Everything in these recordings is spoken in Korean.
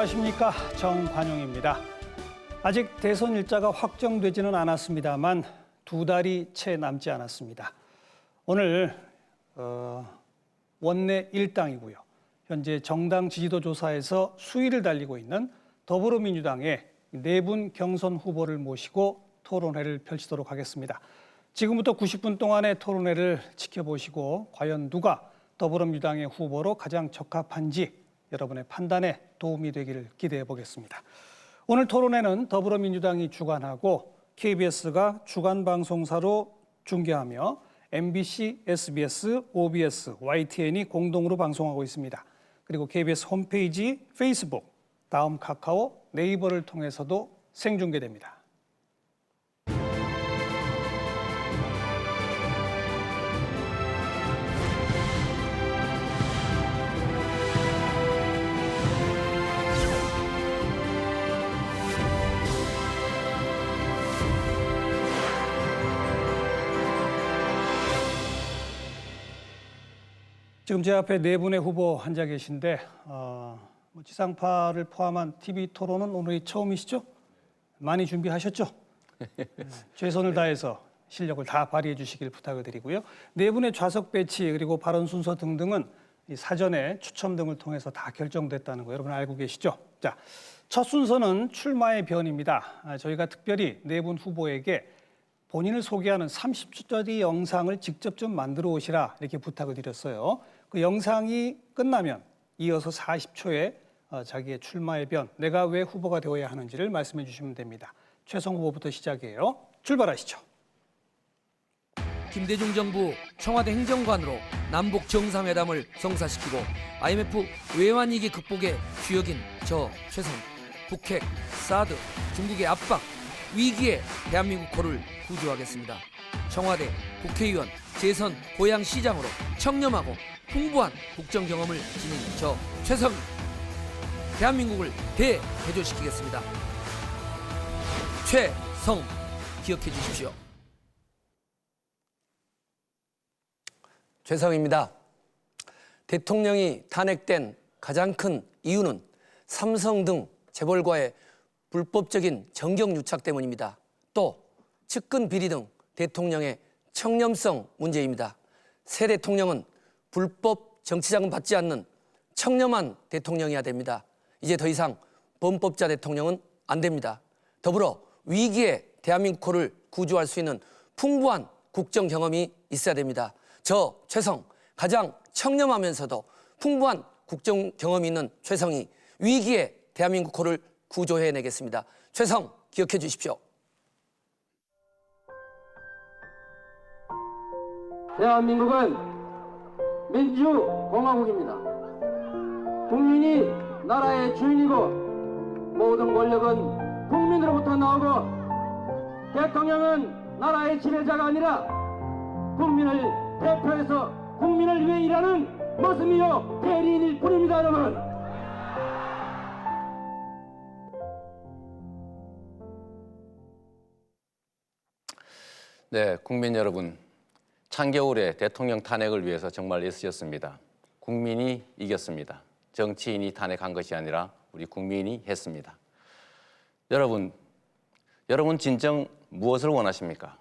안녕하십니까, 정관용입니다. 아직 대선 일자가 확정되지는 않았습니다만 2달이 채 남지 않았습니다. 오늘 원내 1당이고요. 현재 정당 지지도 조사에서 수위를 달리고 있는 더불어민주당의 4분 경선 후보를 모시고 토론회를 펼치도록 하겠습니다. 지금부터 90분 동안의 토론회를 지켜보시고 과연 누가 더불어민주당의 후보로 가장 적합한지 여러분의 판단에 도움이 되기를 기대해 보겠습니다. 오늘 토론회는 더불어민주당이 주관하고 KBS가 주간 방송사로 중계하며 MBC, SBS, OBS, YTN이 공동으로 방송하고 있습니다. 그리고 KBS 홈페이지, 페이스북, 다음 카카오, 네이버를 통해서도 생중계됩니다. 지금 제 앞에 4분의 후보 앉아 계신데 지상파를 포함한 TV 토론은 오늘이 처음이시죠? 많이 준비하셨죠? 최선을 다해서 실력을 다 발휘해 주시길 부탁을 드리고요. 4분의 좌석 배치 그리고 발언 순서 등등은 사전에 추첨 등을 통해서 다 결정됐다는 거 여러분 알고 계시죠? 자, 첫 순서는 출마의 변입니다. 저희가 특별히 4분 후보에게 본인을 소개하는 30초짜리 영상을 직접 좀 만들어 오시라 이렇게 부탁을 드렸어요. 그 영상이 끝나면 이어서 40초에 자기의 출마의 변, 내가 왜 후보가 되어야 하는지를 말씀해 주시면 됩니다. 최성 후보부터 시작이에요. 출발하시죠. 김대중 정부 청와대 행정관으로 남북 정상회담을 성사시키고 IMF 외환위기 극복의 주역인 저 최성, 북핵, 사드, 중국의 압박, 위기에 대한민국 코를 구조하겠습니다. 청와대, 국회의원, 재선, 고향시장으로 청렴하고 풍부한 국정 경험을 지닌 저 최성, 대한민국을 대대조시키겠습니다. 최성, 기억해 주십시오. 최성입니다. 대통령이 탄핵된 가장 큰 이유는 삼성 등 재벌과의 불법적인 정경유착 때문입니다. 또 측근 비리 등 대통령의 청렴성 문제입니다. 새 대통령은 불법 정치자금 받지 않는 청렴한 대통령이어야 됩니다. 이제 더 이상 범법자 대통령은 안 됩니다. 더불어 위기에 대한민국 코를 구조할 수 있는 풍부한 국정 경험이 있어야 됩니다. 저 최성, 가장 청렴하면서도 풍부한 국정 경험이 있는 최성이 위기에 대한민국 코를 구조해내겠습니다. 최성, 기억해 주십시오. 대한민국은 민주공화국입니다. 국민이 나라의 주인이고 모든 권력은 국민으로부터 나오고 대통령은 나라의 지배자가 아니라 국민을 대표해서 국민을 위해 일하는 모습이요 대리인일 뿐입니다. 여러분. 네, 국민 여러분, 찬겨울에 대통령 탄핵을 위해서 정말 애쓰셨습니다. 국민이 이겼습니다. 정치인이 탄핵한 것이 아니라 우리 국민이 했습니다. 여러분 진정 무엇을 원하십니까?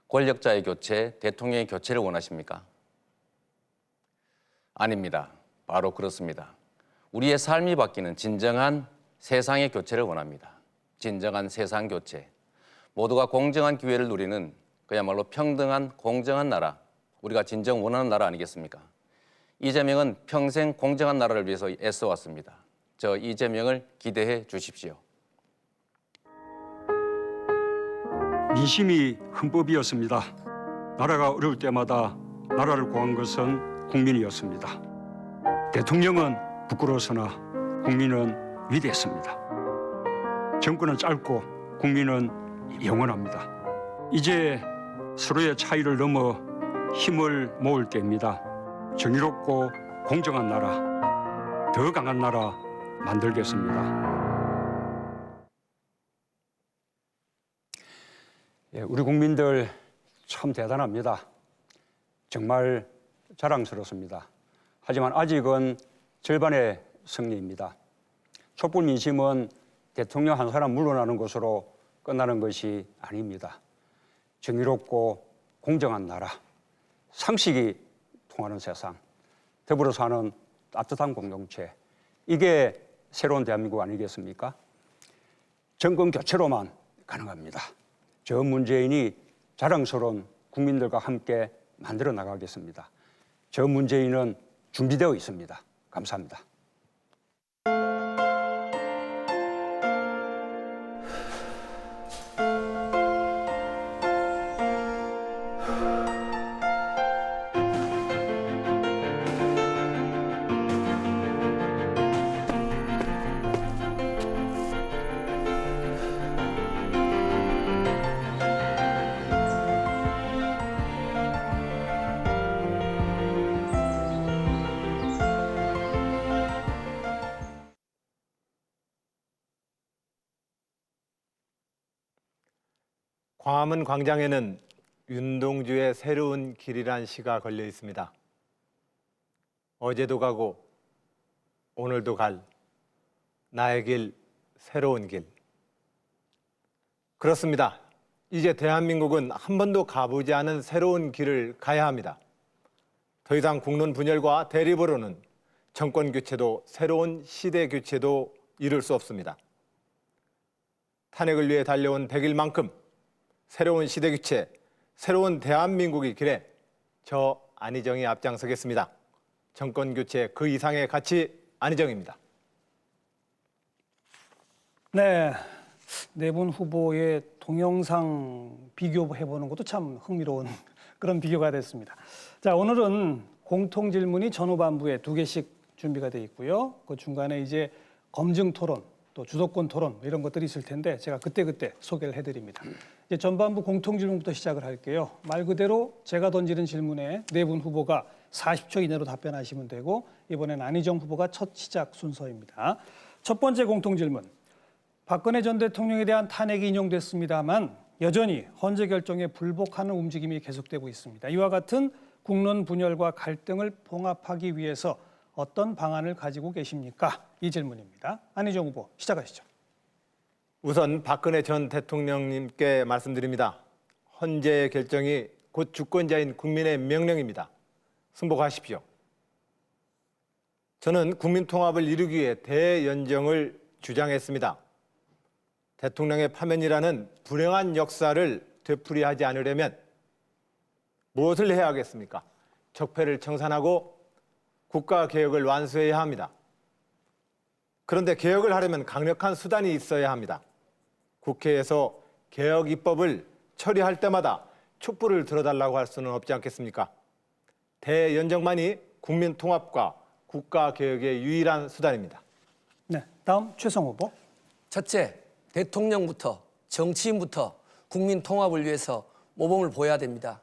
권력자의 교체, 대통령의 교체를 원하십니까? 아닙니다. 바로 그렇습니다. 우리의 삶이 바뀌는 진정한 세상의 교체를 원합니다. 진정한 세상 교체. 모두가 공정한 기회를 누리는 그야말로 평등한 공정한 나라, 우리가 진정 원하는 나라 아니겠습니까? 이재명은 평생 공정한 나라를 위해서 애써왔습니다. 저 이재명을 기대해 주십시오. 민심이 헌법이었습니다. 나라가 어려울 때마다 나라를 구한 것은 국민이었습니다. 대통령은 부끄러워서나 국민은 위대했습니다. 정권은 짧고 국민은 영원합니다. 이제 서로의 차이를 넘어 힘을 모을 때입니다. 정의롭고 공정한 나라, 더 강한 나라 만들겠습니다. 우리 국민들 참 대단합니다. 정말 자랑스럽습니다. 하지만 아직은 절반의 승리입니다. 촛불 민심은 대통령 한 사람 물러나는 것으로 끝나는 것이 아닙니다. 정의롭고 공정한 나라, 상식이 통하는 세상, 더불어 사는 따뜻한 공동체, 이게 새로운 대한민국 아니겠습니까? 정권 교체로만 가능합니다. 저 문재인이 자랑스러운 국민들과 함께 만들어 나가겠습니다. 저 문재인은 준비되어 있습니다. 감사합니다. 광화문 광장에는 윤동주의 새로운 길이란 시가 걸려 있습니다. 어제도 가고 오늘도 갈 나의 길, 새로운 길. 그렇습니다. 이제 대한민국은 한 번도 가보지 않은 새로운 길을 가야 합니다. 더 이상 국론 분열과 대립으로는 정권 교체도 새로운 시대 교체도 이룰 수 없습니다. 탄핵을 위해 달려온 100일만큼 새로운 시대 교체, 새로운 대한민국의 길에 저 안희정이 앞장서겠습니다. 정권 교체 그 이상의 가치 안희정입니다. 네, 네 분 후보의 동영상 비교해보는 것도 참 흥미로운 그런 비교가 됐습니다. 자, 오늘은 공통 질문이 전후반부에 2개씩 준비가 되어 있고요. 그 중간에 이제 검증 토론, 또 주도권 토론 이런 것들이 있을 텐데 제가 그때그때 소개를 해드립니다. 이제 전반부 공통 질문부터 시작을 할게요. 말 그대로 제가 던지는 질문에 네 분 후보가 40초 이내로 답변하시면 되고 이번엔 안희정 후보가 첫 시작 순서입니다. 첫 번째 공통 질문. 박근혜 전 대통령에 대한 탄핵이 인용됐습니다만 여전히 헌재 결정에 불복하는 움직임이 계속되고 있습니다. 이와 같은 국론 분열과 갈등을 봉합하기 위해서 어떤 방안을 가지고 계십니까? 이 질문입니다. 안희정 후보 시작하시죠. 우선 박근혜 전 대통령님께 말씀드립니다. 헌재의 결정이 곧 주권자인 국민의 명령입니다. 승복하십시오. 저는 국민 통합을 이루기 위해 대연정을 주장했습니다. 대통령의 파면이라는 불행한 역사를 되풀이하지 않으려면 무엇을 해야 하겠습니까? 적폐를 청산하고 국가개혁을 완수해야 합니다. 그런데 개혁을 하려면 강력한 수단이 있어야 합니다. 국회에서 개혁 입법을 처리할 때마다 촛불을 들어달라고 할 수는 없지 않겠습니까? 대연정만이 국민 통합과 국가개혁의 유일한 수단입니다. 네, 다음 최성 후보. 첫째, 대통령부터 정치인부터 국민 통합을 위해서 모범을 보여야 됩니다.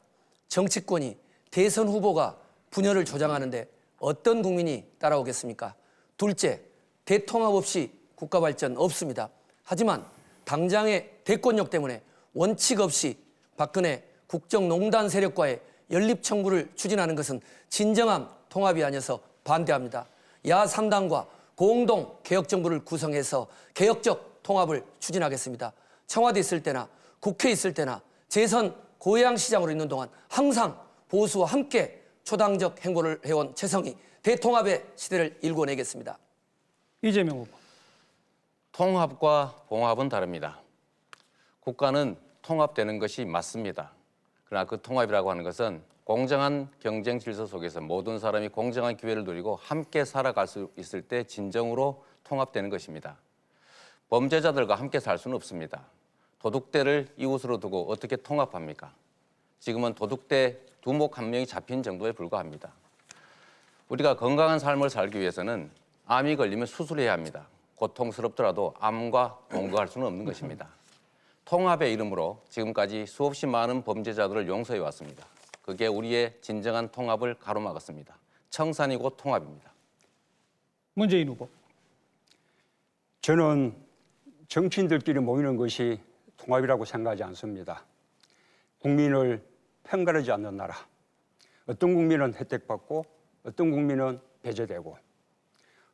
정치권이 대선 후보가 분열을 조장하는데 어떤 국민이 따라오겠습니까? 둘째, 대통합 없이 국가 발전 없습니다. 하지만 당장의 대권력 때문에 원칙 없이 박근혜 국정농단 세력과의 연립 청구를 추진하는 것은 진정한 통합이 아니어서 반대합니다. 야 3당과 공동 개혁정부를 구성해서 개혁적 통합을 추진하겠습니다. 청와대 있을 때나 국회 있을 때나 재선 고양시장으로 있는 동안 항상 보수와 함께 초당적 행보를 해온 최성이 대통합의 시대를 일궈내겠습니다. 이재명 후보. 통합과 봉합은 다릅니다. 국가는 통합되는 것이 맞습니다. 그러나 그 통합이라고 하는 것은 공정한 경쟁 질서 속에서 모든 사람이 공정한 기회를 누리고 함께 살아갈 수 있을 때 진정으로 통합되는 것입니다. 범죄자들과 함께 살 수는 없습니다. 도둑대를 이웃으로 두고 어떻게 통합합니까? 지금은 도둑대 두목 한 명이 잡힌 정도에 불과합니다. 우리가 건강한 삶을 살기 위해서는 암이 걸리면 수술해야 합니다. 고통스럽더라도 암과 동거할 수는 없는 것입니다. 통합의 이름으로 지금까지 수없이 많은 범죄자들을 용서해 왔습니다. 그게 우리의 진정한 통합을 가로막았습니다. 청산이고 통합입니다. 문재인 후보. 저는 정치인들끼리 모이는 것이 통합이라고 생각하지 않습니다. 국민을 편가르지 않는 나라. 어떤 국민은 혜택받고 어떤 국민은 배제되고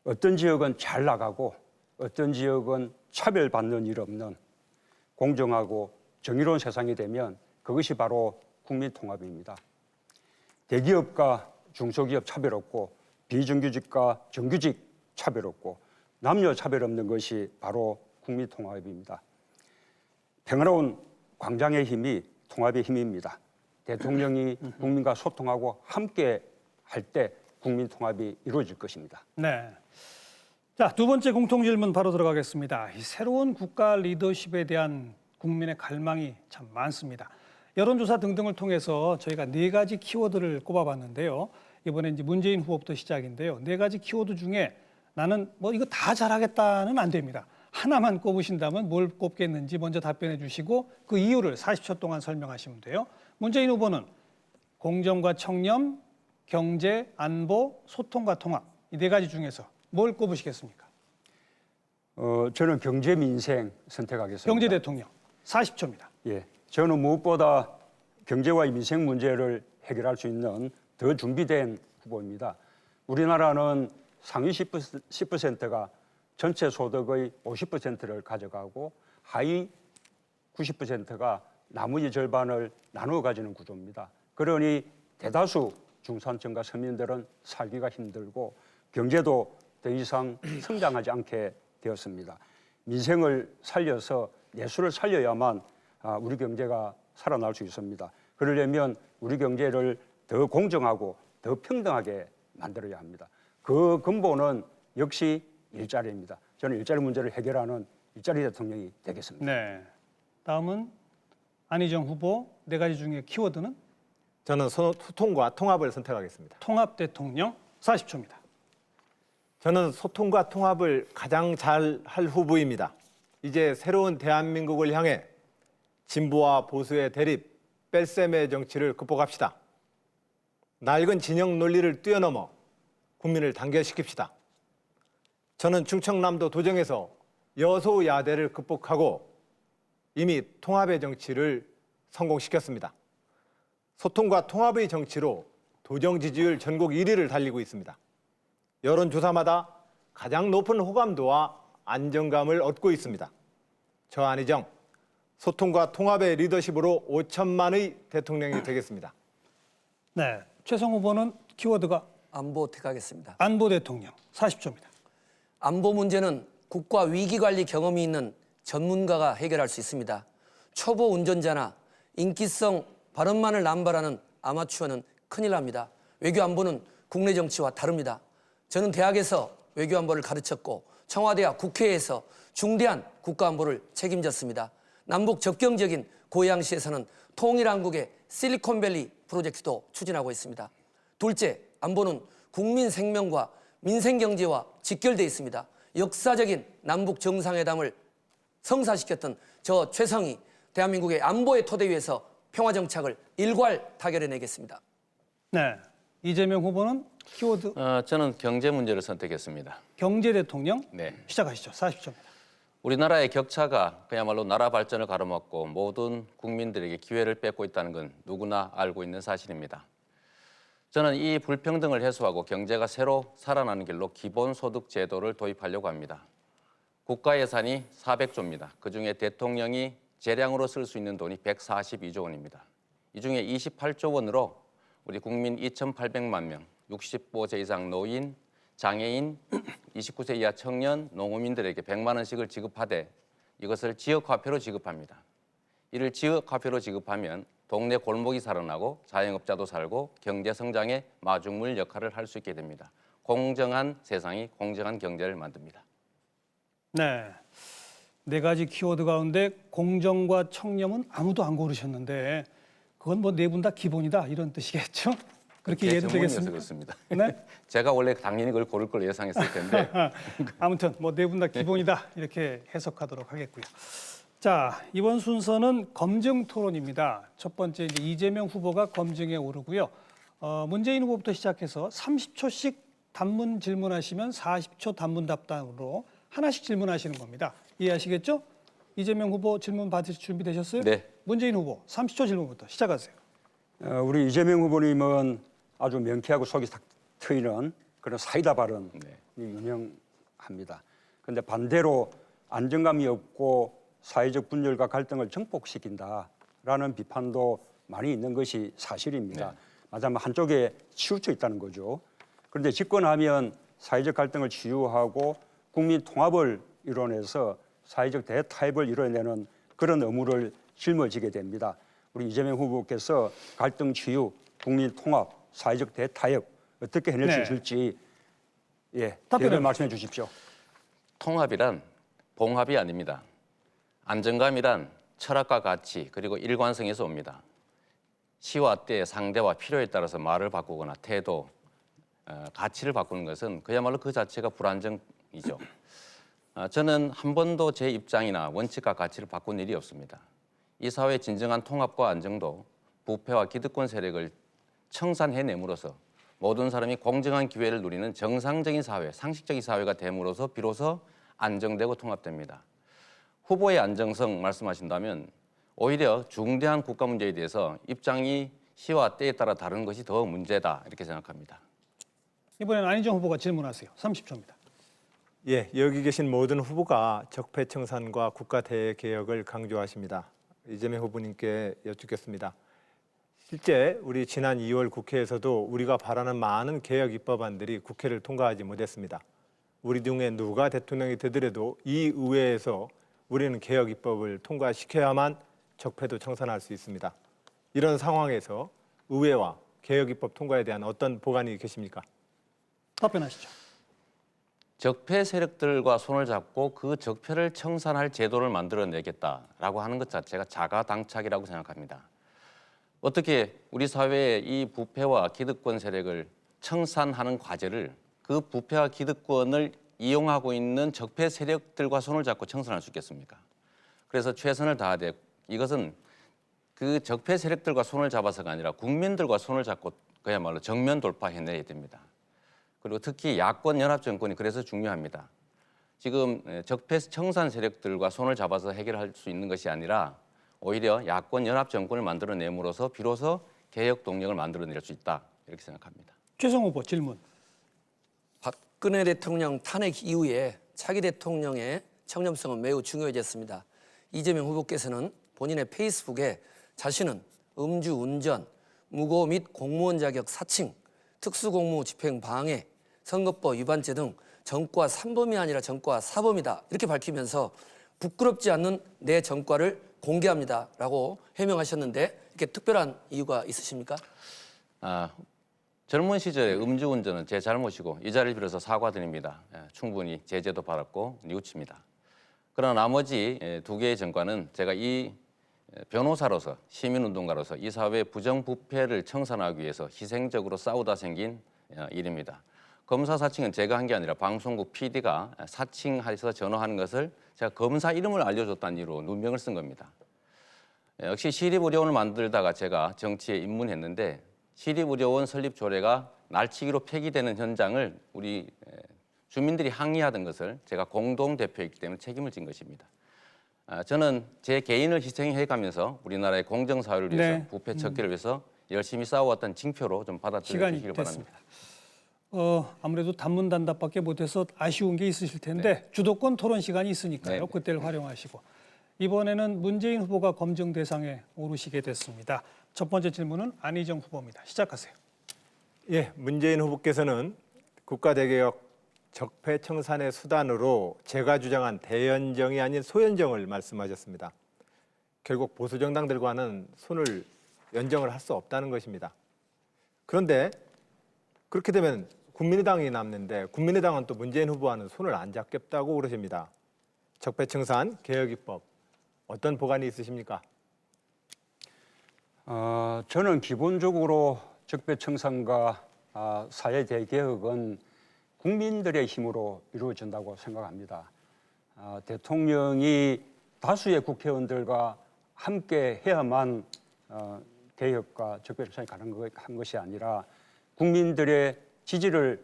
어떤 지역은 잘 나가고 어떤 지역은 차별받는 일 없는 공정하고 정의로운 세상이 되면 그것이 바로 국민통합입니다. 대기업과 중소기업 차별 없고 비정규직과 정규직 차별 없고 남녀 차별 없는 것이 바로 국민통합입니다. 평화로운 광장의 힘이 통합의 힘입니다. 대통령이 국민과 소통하고 함께 할 때 국민통합이 이루어질 것입니다. 네. 자, 두 번째 공통 질문 바로 들어가겠습니다. 이 새로운 국가 리더십에 대한 국민의 갈망이 참 많습니다. 여론조사 등등을 통해서 저희가 4가지 키워드를 꼽아봤는데요. 이번에 이제 문재인 후보부터 시작인데요. 4가지 키워드 중에 나는 뭐 이거 다 잘하겠다는 안 됩니다. 하나만 꼽으신다면 뭘 꼽겠는지 먼저 답변해 주시고 그 이유를 40초 동안 설명하시면 돼요. 문재인 후보는 공정과 청렴, 경제, 안보, 소통과 통합 이 4가지 중에서 뭘 꼽으시겠습니까? 저는 경제 민생 선택하겠습니다. 경제 대통령 40초입니다. 예, 저는 무엇보다 경제와 민생 문제를 해결할 수 있는 더 준비된 후보입니다. 우리나라는 상위 10%가 전체 소득의 50%를 가져가고 하위 90%가 나머지 절반을 나누어 가지는 구조입니다. 그러니 대다수 중산층과 서민들은 살기가 힘들고 경제도 더 이상 성장하지 않게 되었습니다. 민생을 살려서 내수를 살려야만 우리 경제가 살아날 수 있습니다. 그러려면 우리 경제를 더 공정하고 더 평등하게 만들어야 합니다. 그 근본은 역시 일자리입니다. 저는 일자리 문제를 해결하는 일자리 대통령이 되겠습니다. 네. 다음은 안희정 후보 4가지 중에 키워드는 저는 소통과 통합을 선택하겠습니다. 통합 대통령 40초입니다. 저는 소통과 통합을 가장 잘 할 후보입니다. 이제 새로운 대한민국을 향해 진보와 보수의 대립, 뺄셈의 정치를 극복합시다. 낡은 진영 논리를 뛰어넘어 국민을 단결시킵시다. 저는 충청남도 도정에서 여소야대를 극복하고 이미 통합의 정치를 성공시켰습니다. 소통과 통합의 정치로 도정 지지율 전국 1위를 달리고 있습니다. 여론조사마다 가장 높은 호감도와 안정감을 얻고 있습니다. 저 안희정, 소통과 통합의 리더십으로 5천만의 대통령이 되겠습니다. 네. 최성 후보는 키워드가 안보 택하겠습니다. 안보 대통령 40초입니다. 안보 문제는 국가 위기 관리 경험이 있는 전문가가 해결할 수 있습니다. 초보 운전자나 인기성 발언만을 남발하는 아마추어는 큰일 납니다. 외교 안보는 국내 정치와 다릅니다. 저는 대학에서 외교 안보를 가르쳤고 청와대와 국회에서 중대한 국가 안보를 책임졌습니다. 남북 접경적인 고양시에서는 통일한국의 실리콘밸리 프로젝트도 추진하고 있습니다. 둘째, 안보는 국민 생명과 민생 경제와 직결되어 있습니다. 역사적인 남북 정상회담을 성사시켰던 저 최성이 대한민국의 안보의 토대 위에서 평화 정착을 일괄 타결해내겠습니다. 네. 이재명 후보는 키워드 저는 경제 문제를 선택했습니다. 경제 대통령 네. 시작하시죠. 40초입니다. 우리나라의 격차가 그야말로 나라 발전을 가로막고 모든 국민들에게 기회를 뺏고 있다는 건 누구나 알고 있는 사실입니다. 저는 이 불평등을 해소하고 경제가 새로 살아나는 길로 기본소득 제도를 도입하려고 합니다. 국가 예산이 400조입니다. 그중에 대통령이 재량으로 쓸 수 있는 돈이 142조 원입니다. 이 중에 28조 원으로 우리 국민 2,800만 명, 65세 이상 노인, 장애인, 29세 이하 청년, 농어민들에게 100만 원씩을 지급하되 이것을 지역화폐로 지급합니다. 이를 지역화폐로 지급하면 동네 골목이 살아나고 자영업자도 살고 경제 성장의 마중물 역할을 할 수 있게 됩니다. 공정한 세상이 공정한 경제를 만듭니다. 네. 4가지 키워드 가운데 공정과 청렴은 아무도 안 고르셨는데 그건 뭐 4분 다 기본이다 이런 뜻이겠죠? 그렇게 이해해도 되겠습니까? 그렇습니다. 네. 제가 원래 당연히 그걸 고를 걸 예상했을 텐데 아무튼 뭐 4분 다 기본이다 이렇게 해석하도록 하겠고요. 자, 이번 순서는 검증 토론입니다. 첫 번째 이제 이재명 후보가 검증에 오르고요. 문재인 후보부터 시작해서 30초씩 단문 질문하시면 40초 단문 답변으로 하나씩 질문하시는 겁니다. 이해하시겠죠? 이재명 후보 질문 받으실 준비 되셨어요? 네. 문재인 후보 30초 질문부터 시작하세요. 우리 이재명 후보님은 아주 명쾌하고 속이 탁 트이는 그런 사이다 발언이 유명합니다. 그런데 반대로 안정감이 없고 사회적 분열과 갈등을 증폭시킨다라는 비판도 많이 있는 것이 사실입니다. 네. 맞아면 한쪽에 치우쳐 있다는 거죠. 그런데 집권하면 사회적 갈등을 치유하고 국민 통합을 이뤄내서 사회적 대타협을 이뤄내는 그런 의무를 짊어지게 됩니다. 우리 이재명 후보께서 갈등 치유, 국민 통합, 사회적 대타협 어떻게 해낼 수 네. 있을지 답변을 대변 말씀해 주십시오. 통합이란 봉합이 아닙니다. 안정감이란 철학과 가치 그리고 일관성에서 옵니다. 시와 때, 상대와 필요에 따라서 말을 바꾸거나 태도, 가치를 바꾸는 것은 그야말로 그 자체가 불안정이죠. 저는 한 번도 제 입장이나 원칙과 가치를 바꾼 일이 없습니다. 이 사회의 진정한 통합과 안정도 부패와 기득권 세력을 청산해냄으로써 모든 사람이 공정한 기회를 누리는 정상적인 사회, 상식적인 사회가 됨으로써 비로소 안정되고 통합됩니다. 후보의 안정성 말씀하신다면 오히려 중대한 국가 문제에 대해서 입장이 시와 때에 따라 다른 것이 더 문제다 이렇게 생각합니다. 이번에는 안희정 후보가 질문하세요. 30초입니다. 예, 여기 계신 모든 후보가 적폐청산과 국가 대개혁을 강조하십니다. 이재명 후보님께 여쭙겠습니다. 실제 우리 지난 2월 국회에서도 우리가 바라는 많은 개혁 입법안들이 국회를 통과하지 못했습니다. 우리 중에 누가 대통령이 되더라도 이 의회에서 우리는 개혁 입법을 통과시켜야만 적폐도 청산할 수 있습니다. 이런 상황에서 의회와 개혁 입법 통과에 대한 어떤 보관이 계십니까? 답변하시죠. 적폐 세력들과 손을 잡고 그 적폐를 청산할 제도를 만들어내겠다라고 하는 것 자체가 자가당착이라고 생각합니다. 어떻게 우리 사회의 이 부패와 기득권 세력을 청산하는 과제를 그 부패와 기득권을 이용하고 있는 적폐 세력들과 손을 잡고 청산할 수 있겠습니까? 그래서 최선을 다하되 이것은 그 적폐 세력들과 손을 잡아서가 아니라 국민들과 손을 잡고 그야말로 정면 돌파해내야 됩니다. 그리고 특히 야권 연합 정권이 그래서 중요합니다. 지금 적폐 청산 세력들과 손을 잡아서 해결할 수 있는 것이 아니라 오히려 야권 연합 정권을 만들어내므로써 비로소 개혁 동력을 만들어낼 수 있다 이렇게 생각합니다. 최성 후보 질문. 박근혜 대통령 탄핵 이후에 차기 대통령의 청렴성은 매우 중요해졌습니다. 이재명 후보께서는 본인의 페이스북에 자신은 음주운전, 무고 및 공무원 자격 사칭, 특수공무 집행 방해, 선거법 위반죄 등 전과 3범이 아니라 전과 4범이다 이렇게 밝히면서 부끄럽지 않는 내 전과를 공개합니다라고 해명하셨는데 이렇게 특별한 이유가 있으십니까? 젊은 시절에 음주운전은 제 잘못이고 이 자리를 빌어서 사과드립니다. 충분히 제재도 받았고 뉘우칩니다. 그러나 나머지 두 개의 전과는 제가 이 변호사로서 시민운동가로서 이 사회의 부정부패를 청산하기 위해서 희생적으로 싸우다 생긴 일입니다. 검사 사칭은 제가 한 게 아니라 방송국 PD가 사칭해서 전화하는 것을 제가 검사 이름을 알려줬다는 이유로 누명을 쓴 겁니다. 역시 시립의료원을 만들다가 제가 정치에 입문했는데 시립의료원 설립 조례가 날치기로 폐기되는 현장을 우리 주민들이 항의하던 것을 제가 공동대표이기 때문에 책임을 진 것입니다. 저는 제 개인을 희생해가면서 우리나라의 공정사회를 위해서 네. 부패 척결을 위해서 열심히 싸워왔던 징표로 좀 받아들여 시간이 주시길 됐습니다. 바랍니다. 아무래도 단문단답밖에 못해서 아쉬운 게 있으실 텐데 주도권 토론 시간이 있으니까요. 네. 그때를 활용하시고 이번에는 문재인 후보가 검증 대상에 오르시게 됐습니다. 첫 번째 질문은 안희정 후보입니다. 시작하세요. 예, 문재인 후보께서는 국가 대개혁 적폐 청산의 수단으로 제가 주장한 대연정이 아닌 소연정을 말씀하셨습니다. 결국 보수 정당들과는 손을 연정을 할 수 없다는 것입니다. 그런데 그렇게 되면 국민의당이 남는데 국민의당은 또 문재인 후보와는 손을 안 잡겠다고 그러십니다. 적폐 청산 개혁 입법 어떤 보관이 있으십니까? 저는 기본적으로 적폐 청산과 사회 대개혁은 국민들의 힘으로 이루어진다고 생각합니다. 대통령이 다수의 국회의원들과 함께 해야만 개혁과 적폐 청산이 가능한 것이 아니라 국민들의 지지를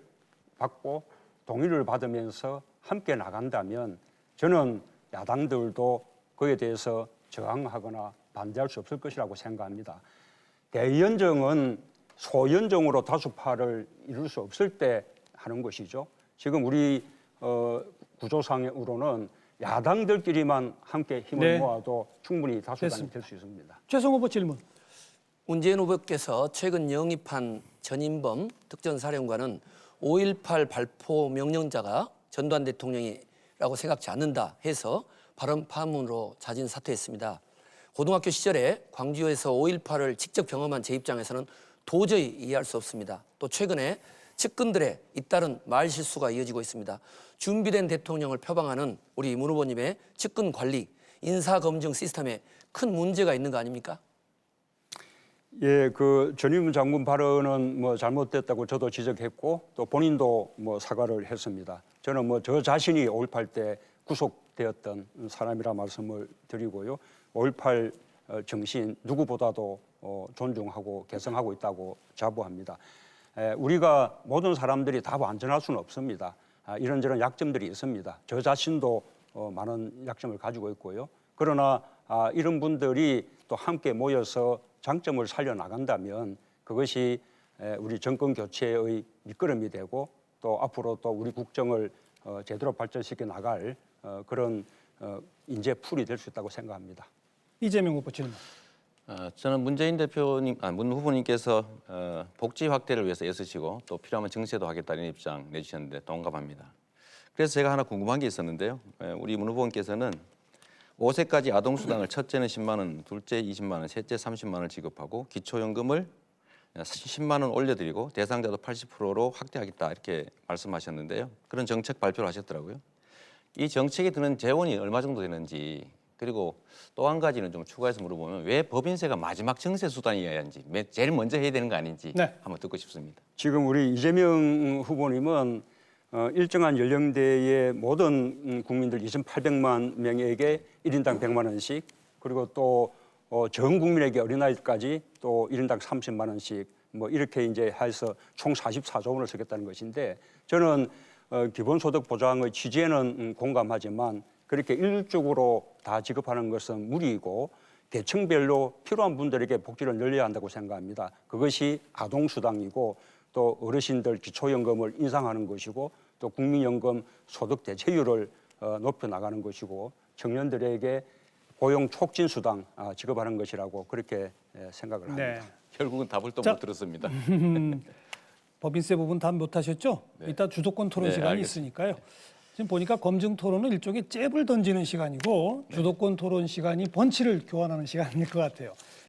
받고 동의를 받으면서 함께 나간다면 저는 야당들도 그에 대해서 저항하거나 반대할 수 없을 것이라고 생각합니다. 대연정은 소연정으로 다수파를 이룰 수 없을 때 하는 것이죠. 지금 우리 구조상으로는 야당들끼리만 함께 힘을 네. 모아도 충분히 다수당이 됐습니다. 될 수 있습니다. 최성 후보 질문. 문재인 후보께서 최근 영입한 전인범 특전사령관은 5.18 발포 명령자가 전두환 대통령이라고 생각지 않는다 해서 발언 파문으로 자진 사퇴했습니다. 고등학교 시절에 광주에서 5.18을 직접 경험한 제 입장에서는 도저히 이해할 수 없습니다. 또 최근에 측근들의 잇따른 말 실수가 이어지고 있습니다. 준비된 대통령을 표방하는 우리 문 후보님의 측근 관리, 인사검증 시스템에 큰 문제가 있는 거 아닙니까? 예, 그 전임문 장군 발언은 뭐 잘못됐다고 저도 지적했고 또 본인도 뭐 사과를 했습니다. 저는 뭐 저 자신이 5.18 때 구속되었던 사람이라 말씀을 드리고요. 5.18 정신 누구보다도 존중하고 계승하고 있다고 자부합니다. 우리가 모든 사람들이 다 완전할 수는 없습니다. 이런저런 약점들이 있습니다. 저 자신도 많은 약점을 가지고 있고요. 그러나 이런 분들이 또 함께 모여서 장점을 살려나간다면 그것이 우리 정권 교체의 밑거름이 되고 또 앞으로 또 우리 국정을 제대로 발전시켜 나갈 그런 인재풀이 될 수 있다고 생각합니다. 이재명 후보 질문. 저는 문재인 대표님, 문 후보님께서 복지 확대를 위해서 애쓰시고 또 필요하면 증세도 하겠다는 입장 내주셨는데 동감합니다. 그래서 제가 하나 궁금한 게 있었는데요. 우리 문 후보님께서는 5세까지 아동수당을 첫째는 10만 원, 둘째 20만 원, 셋째 30만 원을 지급하고 기초연금을 10만 원 올려드리고 대상자도 80%로 확대하겠다 이렇게 말씀하셨는데요. 그런 정책 발표를 하셨더라고요. 이 정책에 드는 재원이 얼마 정도 되는지 그리고 또 한 가지는 좀 추가해서 물어보면 왜 법인세가 마지막 증세 수단이어야 하는지 제일 먼저 해야 되는 거 아닌지 네. 한번 듣고 싶습니다. 지금 우리 이재명 후보님은 일정한 연령대의 모든 국민들 2,800만 명에게 1인당 100만 원씩 그리고 또 전 국민에게 어린아이까지 또 1인당 30만 원씩 뭐 이렇게 이제 해서 총 44조 원을 쓰겠다는 것인데 저는 기본소득 보장의 취지에는 공감하지만 그렇게 일률적으로 다 지급하는 것은 무리이고 계층별로 필요한 분들에게 복지를 늘려야 한다고 생각합니다. 그것이 아동수당이고 또 어르신들 기초연금을 인상하는 것이고 또 국민연금 소득 대체율을 높여 나가는 것이고 청년들에게 고용 촉진 수당 지급하는 것이라고 그렇게 생각을 합니다. 네. 결국은 답을 또 자. 못 들었습니다. 법인세 부분 답 못하셨죠? 이따 주도권 토론 네, 시간이 알겠습니다. 있으니까요. 지금 보니까 검증 토론은 일종의 잽을 던지는 시간이고 주도권 토론 시간이 펀치를 교환하는 시간일 것 같아요.